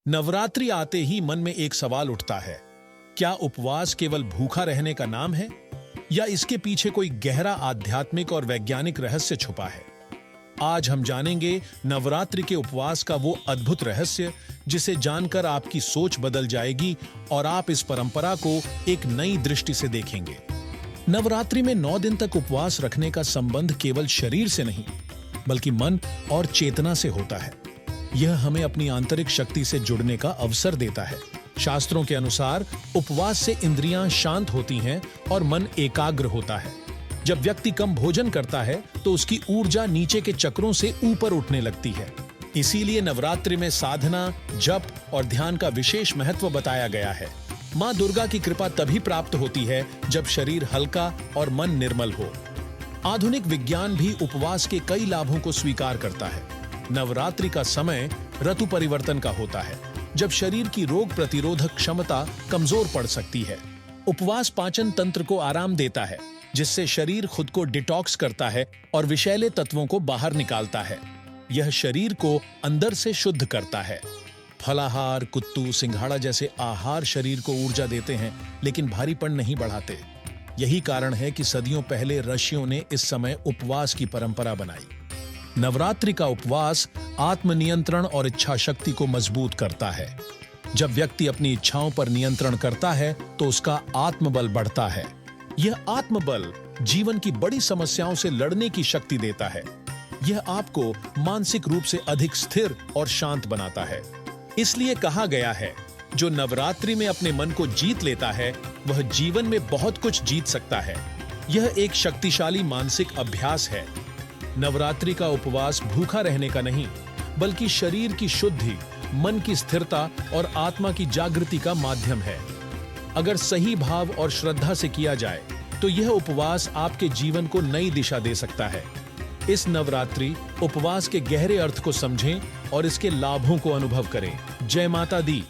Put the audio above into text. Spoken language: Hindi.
नवरात्रि आते ही मन में एक सवाल उठता है, क्या उपवास केवल भूखा रहने का नाम है या इसके पीछे कोई गहरा आध्यात्मिक और वैज्ञानिक रहस्य छुपा है। आज हम जानेंगे नवरात्रि के उपवास का वो अद्भुत रहस्य जिसे जानकर आपकी सोच बदल जाएगी और आप इस परंपरा को एक नई दृष्टि से देखेंगे। नवरात्रि में 9 दिन तक उपवास रखने का संबंध केवल शरीर से नहीं बल्कि मन और चेतना से होता है। यह हमें अपनी आंतरिक शक्ति से जुड़ने का अवसर देता है। शास्त्रों के अनुसार उपवास से इंद्रियां शांत होती हैं और मन एकाग्र होता है। जब व्यक्ति कम भोजन करता है तो उसकी ऊर्जा नीचे के चक्रों से ऊपर उठने लगती है। इसीलिए नवरात्रि में साधना, जप और ध्यान का विशेष महत्व बताया गया है। मां दुर्गा की कृपा तभी प्राप्त होती है जब शरीर हल्का और मन निर्मल हो। आधुनिक विज्ञान भी उपवास के कई लाभों को स्वीकार करता है। नवरात्रि का समय ऋतु परिवर्तन का होता है, जब शरीर की रोग प्रतिरोधक क्षमता कमजोर पड़ सकती है। उपवास पाचन तंत्र को आराम देता है, जिससे शरीर खुद को डिटॉक्स करता है और विषैले तत्वों को बाहर निकालता है। यह शरीर को अंदर से शुद्ध करता है। फलाहार, कुत्तू, सिंघाड़ा जैसे आहार शरीर को ऊर्जा देते हैं, लेकिन भारीपन नहीं बढ़ाते। यही कारण है कि सदियों पहले ऋषियों ने इस समय उपवास की परंपरा बनाई। नवरात्रि का उपवास आत्मनियंत्रण और इच्छा शक्ति को मजबूत करता है। जब व्यक्ति अपनी इच्छाओं पर नियंत्रण करता है तो उसका आत्मबल बढ़ता है। यह आत्मबल जीवन की बड़ी समस्याओं से लड़ने की शक्ति देता है। यह आपको मानसिक रूप से अधिक स्थिर और शांत बनाता है। इसलिए कहा गया है, जो नवरात्रि में अपने मन को जीत लेता है वह जीवन में बहुत कुछ जीत सकता है। यह एक शक्तिशाली मानसिक अभ्यास है। नवरात्रि का उपवास भूखा रहने का नहीं बल्कि शरीर की शुद्धि, मन की स्थिरता और आत्मा की जागृति का माध्यम है। अगर सही भाव और श्रद्धा से किया जाए तो यह उपवास आपके जीवन को नई दिशा दे सकता है। इस नवरात्रि उपवास के गहरे अर्थ को समझें और इसके लाभों को अनुभव करें। जय माता दी।